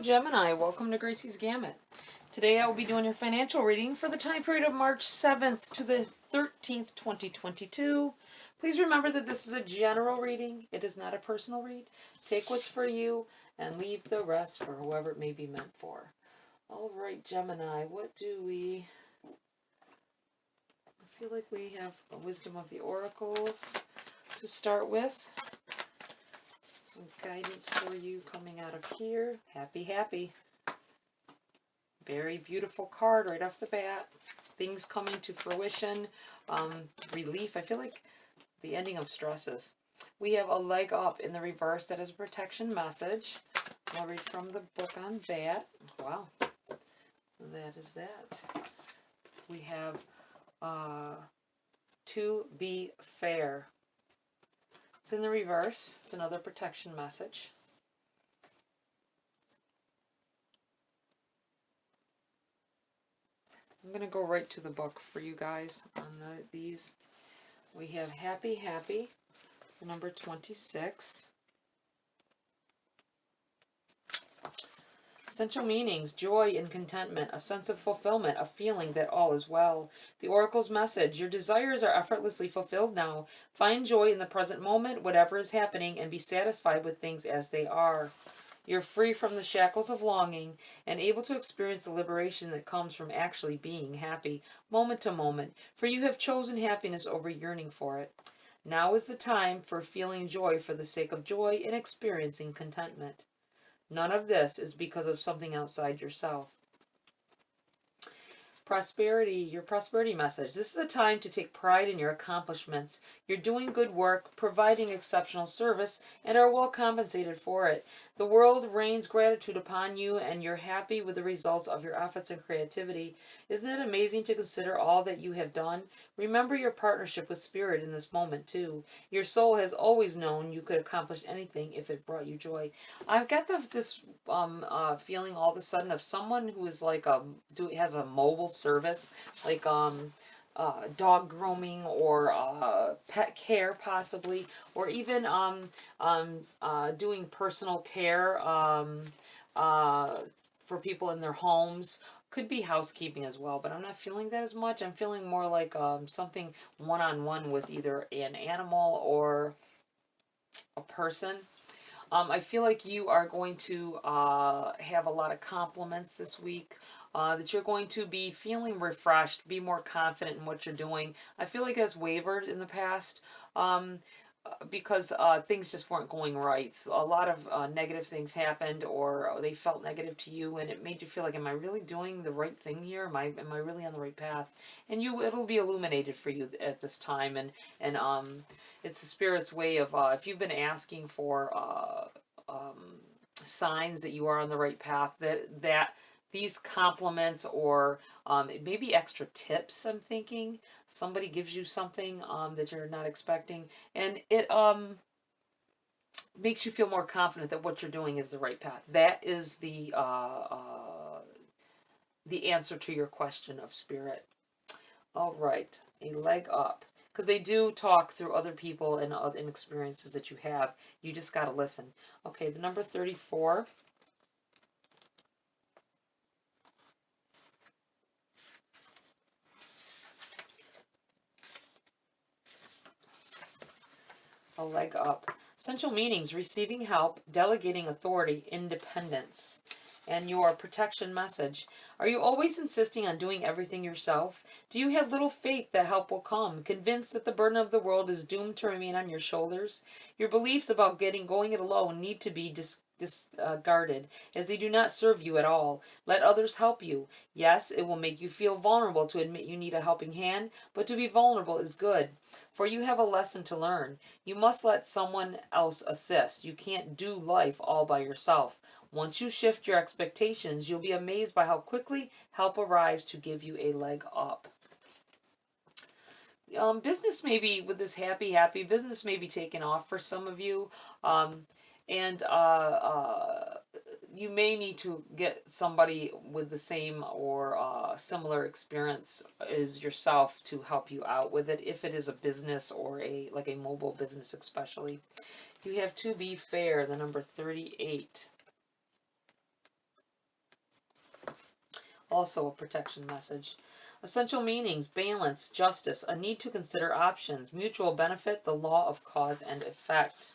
Gemini, welcome to Gracie's Gamut. Today I will be doing your financial reading for the time period of March 7th to the 13th, 2022. Please remember that this is a general reading. It is not a personal read. Take what's for you and leave the rest for whoever it may be meant for. Alright, Gemini, what do we... I feel like we have a Wisdom of the Oracles to start with. Some guidance for you coming out of here. Happy. Very beautiful card right off the bat. Things coming to fruition. Relief. I feel like the ending of stresses. We have a leg up in the reverse. That is a protection message. I'll read from the book on that. Wow. That is that. We have to be fair. It's in the reverse. It's another protection message. I'm going to go right to the book for you guys on these. We have happy, the number 26. Essential meanings: joy and contentment, a sense of fulfillment, a feeling that all is well. The Oracle's message: your desires are effortlessly fulfilled now. Find joy in the present moment, whatever is happening, and be satisfied with things as they are. You're free from the shackles of longing and able to experience the liberation that comes from actually being happy, moment to moment, for you have chosen happiness over yearning for it. Now is the time for feeling joy for the sake of joy and experiencing contentment. None of this is because of something outside yourself. Prosperity, your prosperity message. This is a time to take pride in your accomplishments. You're doing good work, providing exceptional service, and are well compensated for it. The world rains gratitude upon you, and you're happy with the results of your efforts and creativity. Isn't it amazing to consider all that you have done? Remember your partnership with Spirit in this moment, too. Your soul has always known you could accomplish anything if it brought you joy. I've got this feeling all of a sudden of someone who is like has a mobile service, like dog grooming or pet care possibly, or even doing personal care for people in their homes. Could be housekeeping as well, but I'm not feeling that as much. I'm feeling more like something one-on-one with either an animal or a person. I feel like you are going to have a lot of compliments this week, that you're going to be feeling refreshed, be more confident in what you're doing. I feel like that's wavered in the past because things just weren't going right. A lot of negative things happened, or they felt negative to you, and it made you feel like, am I really doing the right thing here? Am I really on the right path? And it'll be illuminated for you at this time, and it's the Spirit's way of, if you've been asking for signs that you are on the right path, that these compliments or maybe extra tips, I'm thinking. Somebody gives you something that you're not expecting, and it makes you feel more confident that what you're doing is the right path. That is the answer to your question of Spirit. All right, a leg up. Because they do talk through other people and experiences that you have. You just got to listen. Okay, the number 34. A leg up. Essential meanings: receiving help, delegating authority, independence. And your protection message: are you always insisting on doing everything yourself? Do you have little faith that help will come, convinced that the burden of the world is doomed to remain on your shoulders? Your beliefs about going it alone need to be discarded, as they do not serve you at all. Let others help you. Yes, it will make you feel vulnerable to admit you need a helping hand, but to be vulnerable is good, for you have a lesson to learn. You must let someone else assist. You can't do life all by yourself. Once you shift your expectations, you'll be amazed by how quickly help arrives to give you a leg up. Business may be, with this happy, business may be taken off for some of you. And you may need to get somebody with the same or similar experience as yourself to help you out with it, if it is a business or like a mobile business especially. You have to be fair, the number 38. Also a protection message. Essential meanings, balance, justice, a need to consider options, mutual benefit, the law of cause and effect.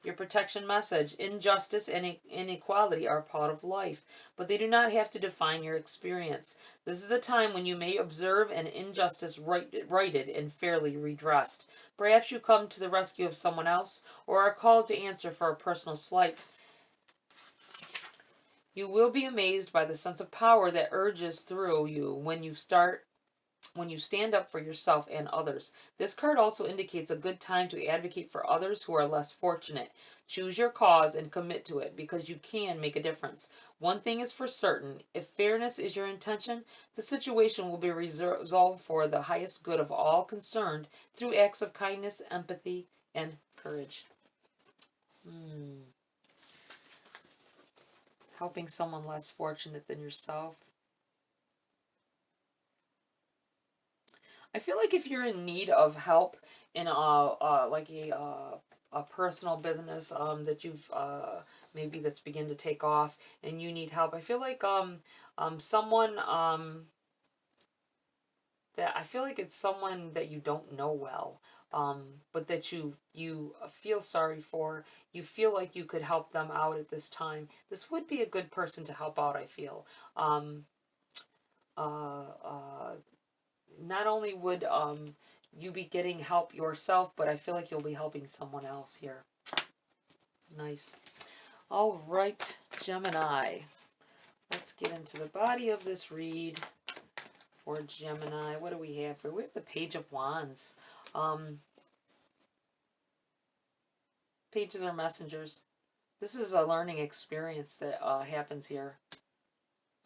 Your protection message, injustice and inequality are a part of life, but they do not have to define your experience. This is a time when you may observe an injustice righted and fairly redressed. Perhaps you come to the rescue of someone else, or are called to answer for a personal slight. You will be amazed by the sense of power that urges through you when you stand up for yourself and others. This card also indicates a good time to advocate for others who are less fortunate. Choose your cause and commit to it, because you can make a difference. One thing is for certain: if fairness is your intention, the situation will be resolved for the highest good of all concerned through acts of kindness, empathy, and courage. Helping someone less fortunate than yourself. I feel like if you're in need of help in like a personal business that you've maybe that's begin to take off and you need help, I feel like someone that I feel like it's someone that you don't know well, but that you feel sorry for. You feel like you could help them out at this time. This would be a good person to help out, I feel. Not only would you be getting help yourself, but I feel like you'll be helping someone else here. Nice. All right, Gemini. Let's get into the body of this read for Gemini. What do we have here? We have the Page of Wands. Pages are messengers. This is a learning experience that happens here.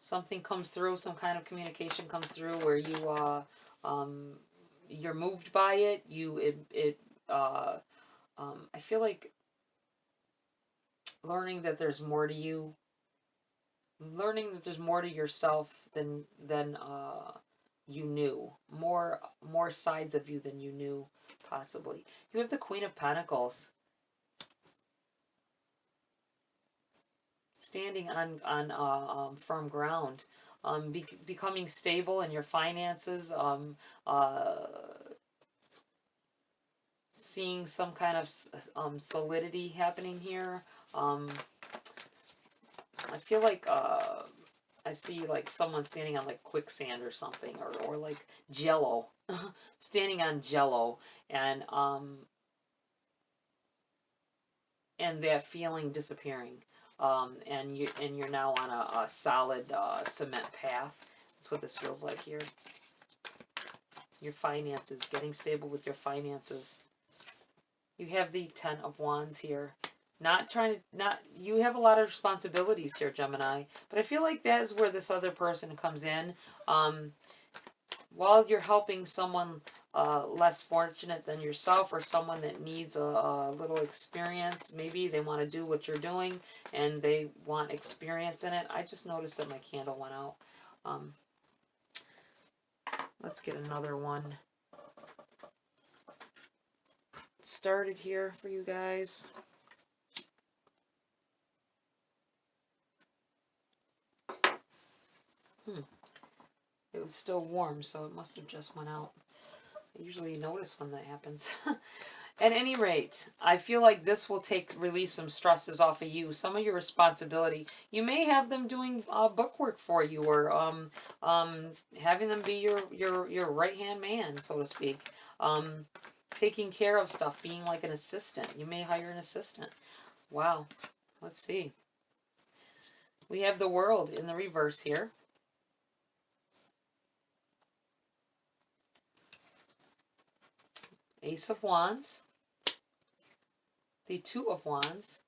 Something comes through, some kind of communication comes through where you you're moved by it. I feel like learning that there's more to you, learning that there's more to yourself than you knew, more sides of you than you knew possibly. You have the Queen of Pentacles. Standing on firm ground, becoming stable in your finances, seeing some kind of solidity happening here. I feel like I see like someone standing on like quicksand or something, or like jello, standing on jello, and that feeling disappearing. And you're now on a solid cement path. That's what this feels like here. Your finances, getting stable with your finances. You have the Ten of Wands here. You have a lot of responsibilities here, Gemini. But I feel like that is where this other person comes in. While you're helping someone less fortunate than yourself, or someone that needs a little experience, maybe they want to do what you're doing and they want experience in it. I just noticed that my candle went out. Let's get another one started here for you guys. It was still warm, so it must have just went out. I usually notice when that happens. At any rate, I feel like this will relieve some stresses off of you. Some of your responsibility. You may have them doing book work for you, or having them be your right-hand man, so to speak. Taking care of stuff, being like an assistant. You may hire an assistant. Wow. Let's see. We have the World in the reverse here. Ace of Wands, the Two of Wands,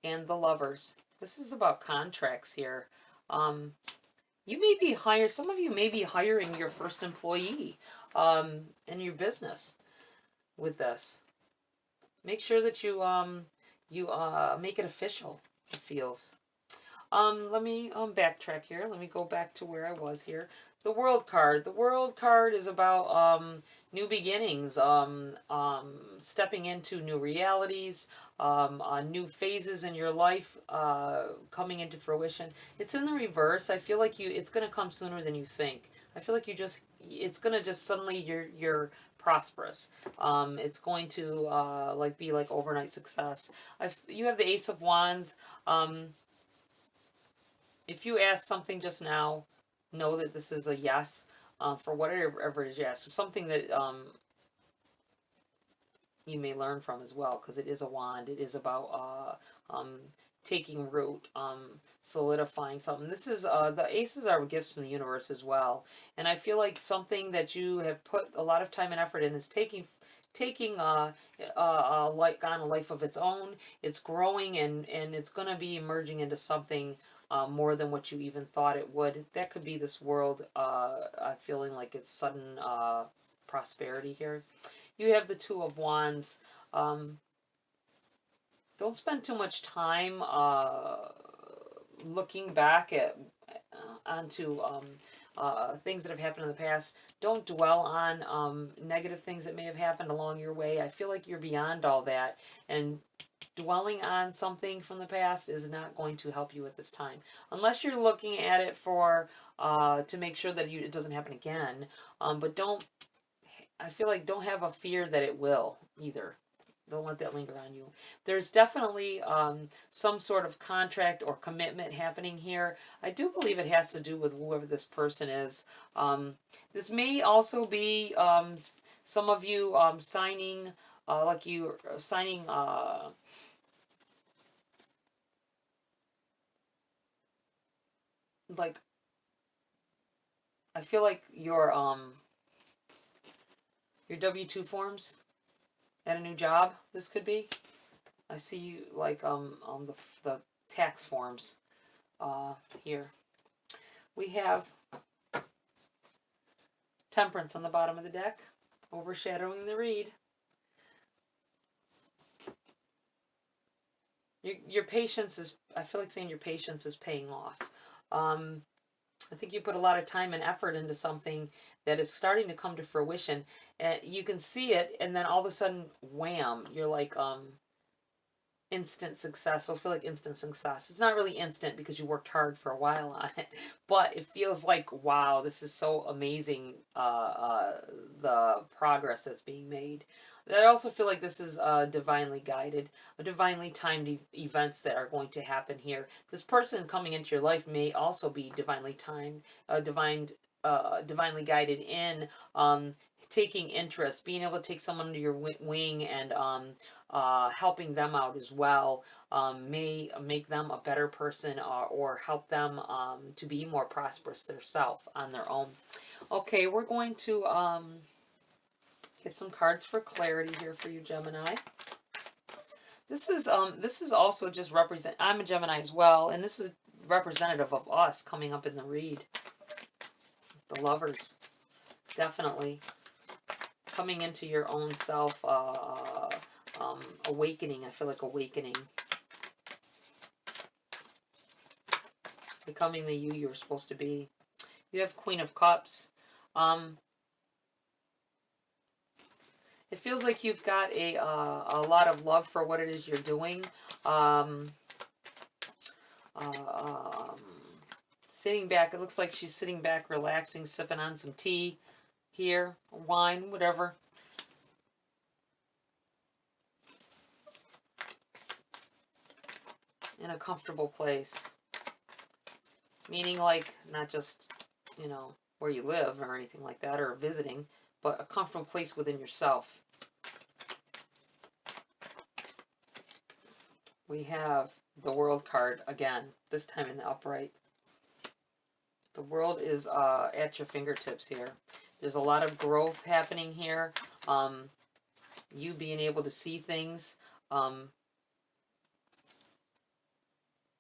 and the Lovers. This is about contracts here. You may be some of you may be hiring your first employee in your business with this. Make sure that you make it official, it feels. Let me backtrack here. Let me go back to where I was here. The World card. The World card is about new beginnings, stepping into new realities, new phases in your life coming into fruition. It's in the reverse. I feel like it's going to come sooner than you think. I feel like it's going to just suddenly you're prosperous. It's going to like be like overnight success. You have the Ace of Wands. If you ask something just now, know that this is a yes for whatever it is you ask. Something that you may learn from as well, because it is a wand. It is about taking root, solidifying something. This is the aces are gifts from the universe as well, and I feel like something that you have put a lot of time and effort in is taking like on a life of its own. It's growing, and it's going to be emerging into something more than what you even thought it would. That could be this world feeling like it's sudden prosperity here. You have the Two of Wands. Don't spend too much time looking back at onto things that have happened in the past. Don't dwell on negative things that may have happened along your way. I feel like you're beyond all that, and dwelling on something from the past is not going to help you at this time, unless you're looking at it for to make sure that it doesn't happen again. But don't. I feel like don't have a fear that it will either. Don't let that linger on you. There's definitely some sort of contract or commitment happening here. I do believe it has to do with whoever this person is. This may also be some of you signing, like you signing, like, I feel like your W-2 forms at a new job. This could be. I see you like on the tax forms here. We have Temperance on the bottom of the deck, overshadowing the read. Your patience is, I feel like saying your patience is paying off. I think you put a lot of time and effort into something that is starting to come to fruition. And you can see it, and then all of a sudden, wham, you're like, instant success. It'll feel like instant success. It's not really instant because you worked hard for a while on it, but it feels like, wow, this is so amazing, the progress that's being made. I also feel like this is divinely guided, divinely timed events that are going to happen here. This person coming into your life may also be divinely timed, divinely guided in taking interest, being able to take someone under your wing and helping them out as well may make them a better person or help them to be more prosperous themselves on their own. Okay, we're going to get some cards for clarity here for you, Gemini. This is also just represent. I'm a Gemini as well, and this is representative of us coming up in the read. The Lovers, definitely coming into your own self, awakening. I feel like awakening, becoming the you were supposed to be. You have Queen of Cups. It feels like you've got a lot of love for what it is you're doing. Sitting back, it looks like she's sitting back, relaxing, sipping on some tea here, wine, whatever. In a comfortable place. Meaning like, not just, you know, where you live or anything like that, or visiting, but a comfortable place within yourself. We have the World card again, this time in the upright. The world is at your fingertips here. There's a lot of growth happening here. You being able to see things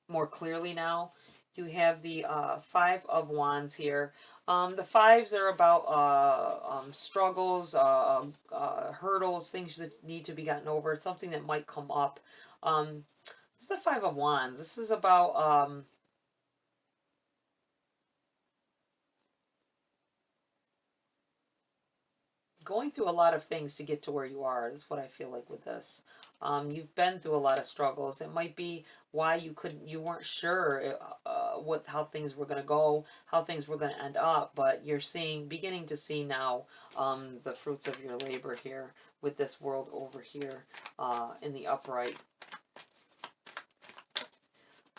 more clearly now. You have the Five of Wands here. The fives are about struggles, hurdles, things that need to be gotten over, something that might come up. It's the Five of Wands. This is about going through a lot of things to get to where you are. That's what I feel like with this. You've been through a lot of struggles. It might be why you weren't sure how things were going to go, how things were going to end up, but you're beginning to see now the fruits of your labor here with this world over here in the upright.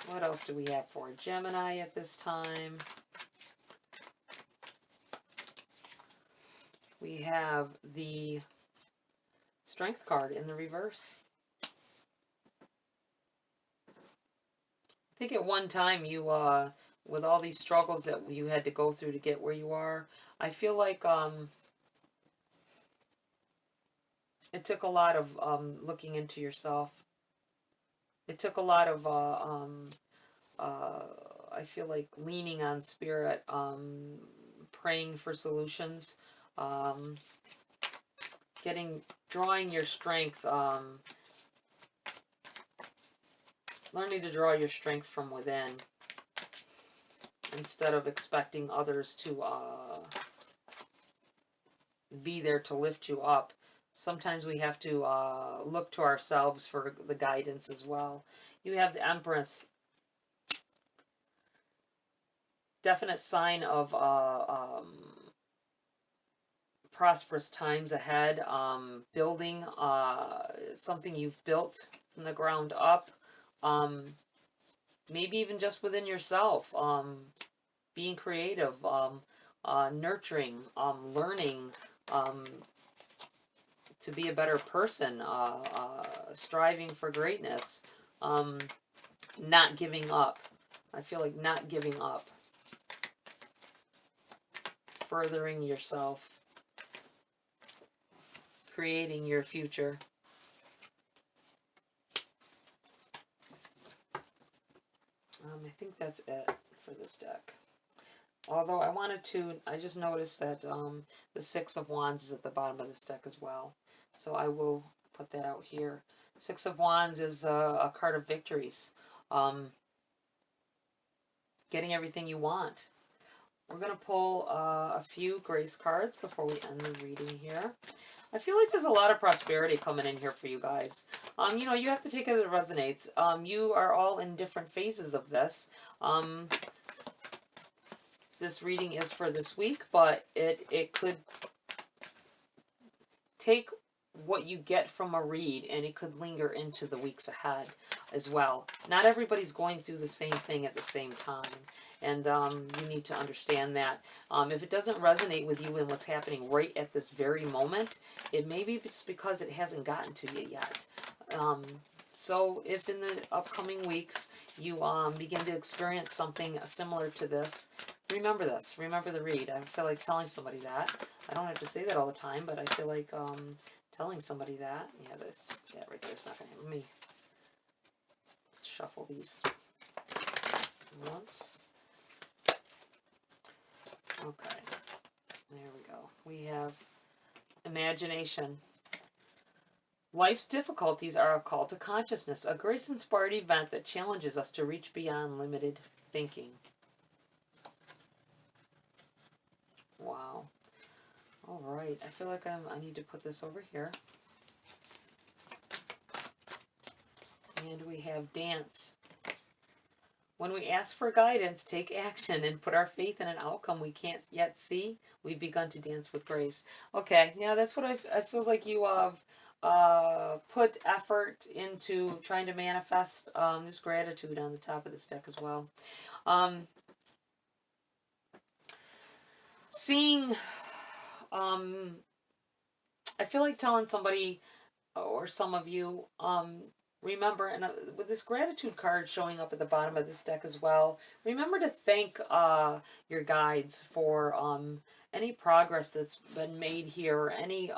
What else do we have for Gemini at this time? We have the Strength card in the reverse. I think at one time you, with all these struggles that you had to go through to get where you are, I feel like it took a lot of looking into yourself. It took a lot of, I feel like leaning on spirit, praying for solutions, drawing your strength, learning to draw your strength from within instead of expecting others to be there to lift you up. Sometimes we have to look to ourselves for the guidance as well. You have the Empress. Definite sign of prosperous times ahead. Building something you've built from the ground up. Maybe even just within yourself. Being creative. Nurturing. Learning. To be a better person. Striving for greatness. Not giving up. I feel like not giving up. Furthering yourself. Creating your future. I think that's it for this deck. Although I just noticed that the Six of Wands is at the bottom of this deck as well. So I will put that out here. Six of Wands is a card of victories. Getting everything you want. We're going to pull a few Grace cards before we end the reading here. I feel like there's a lot of prosperity coming in here for you guys. You know, you have to take it as it resonates. You are all in different phases of this. This reading is for this week, but it could take what you get from a read and it could linger into the weeks ahead as well. Not everybody's going through the same thing at the same time. And you need to understand that. If it doesn't resonate with you and what's happening right at this very moment, it may be just because it hasn't gotten to you yet. So if in the upcoming weeks you begin to experience something similar to this, remember this. Remember the read. I feel like telling somebody that. I don't have to say that all the time, but I feel like telling somebody that. Yeah, that right there is not going to help me. Shuffle these once. Okay, there we go. We have imagination. Life's difficulties are a call to consciousness, a grace-inspired event that challenges us to reach beyond limited thinking. Wow. All right, I feel like I need to put this over here. And we have dance. When we ask for guidance, take action, and put our faith in an outcome we can't yet see, we've begun to dance with grace. Okay, yeah, that's what I feel like you have put effort into trying to manifest. There's gratitude on the top of this deck as well. Seeing, I feel like telling somebody, or some of you, remember, and with this gratitude card showing up at the bottom of this deck as well, remember to thank your guides for any progress that's been made here, or any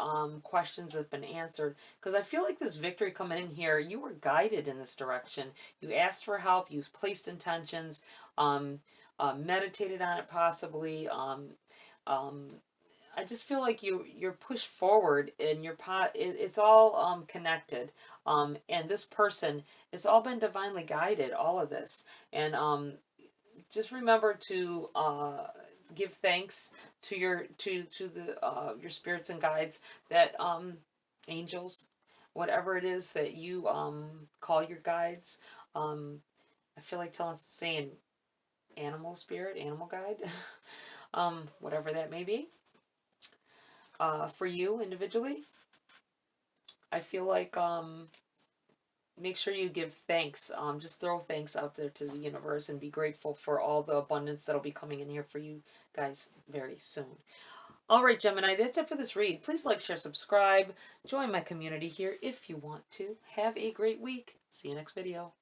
questions that have been answered. Because I feel like this victory coming in here, you were guided in this direction. You asked for help, you placed intentions, meditated on it possibly. I just feel like you're pushed forward, and it's all connected. And this person, it's all been divinely guided, all of this. And just remember to give thanks to your your spirits and guides, that angels, whatever it is that you call your guides. I feel like saying animal spirit, animal guide, whatever that may be. For you individually, I feel like make sure you give thanks. Just throw thanks out there to the universe and be grateful for all the abundance that'll be coming in here for you guys very soon. All right, Gemini, that's it for this read. Please like, share, subscribe. Join my community here if you want to. Have a great week. See you next video.